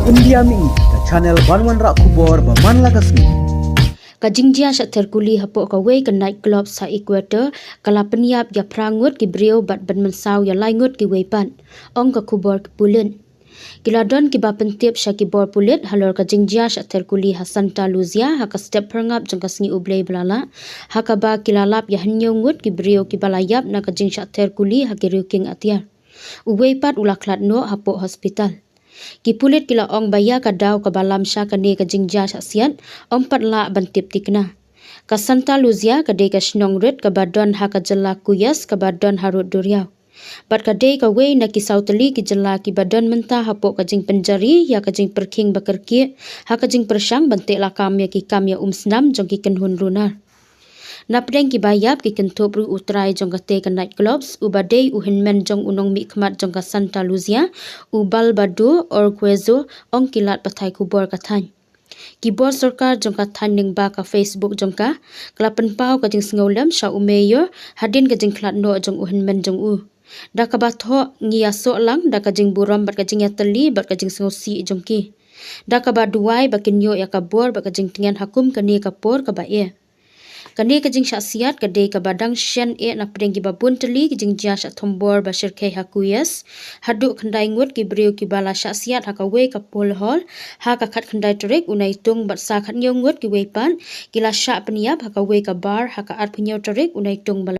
India mi ka channel banwan rak kubor ba man lagasni. Kajingjia sya terkuli hapo kawe ke nightclub sa equator kala peniap ya prangut ki briew bat ban mensau ya laingut ki weipan ong ka kubor ki pulen. Kiladon ki ba pentip sya ki bor pulit halor kajingjia sya terkuli ha Santa Luzia ha ka step perngap jong kasngi ublei belala ha ka ba kilalap ya hanyongut ki briew ki balayap na kajing sya terkuli ha ki riuking atiar. Uweipat ulaklat no hapo hospital. Kipulit kila ong baya ka daw ka balam sya ka ne ka jingja sya siat ong patla bantip tikna. Ka Santa Luzia ka de ka shnong rit ka badon ha ka jela kuyas ka badon harut duriau. Bat ka de ka wei na ki sauteli ki jela ki badon mentah hapo ka jing penjari ya ka jing perking bakerki ha ka jing persang bantik la kamya ki kamya snam jong ki kenhun runar. Napdeng ki bayap ki kentop ru utrai jong ka te ka nightclubs ubadei uhinmen jong unong mi khmat jong ka Santa Luzia ubal badu or kwezo ong kilat patai kubor ka thany. Kibor sarkar jong ka thany ning ba ka Facebook jong ka klapen pau ka jing sngolem sya umeyo hadin ka jing klat no jong uhinmen jong u. Da ka batho ngia so lang da ka jing buram bat ka jing yateli bat ka jing sngosi jong ki. Da ka ba duai ba kinyo ya ka bor ba ka jing tingan hakum ka ni ka por ka ba e. Kani kajing syasiat kadai ka badang shen e na pedeng ki babun teli kajing jia syak thombor ba shirkai hakuyas haduk khandai ngut ki briew ki bala syasiat ha ka we ka pol hol ha ka khat khandai terik unai tung bat sa khat nyong ngut ki we pan kila syak peniap ha ka we ka bar ha ka at pnyo terik unai tung bala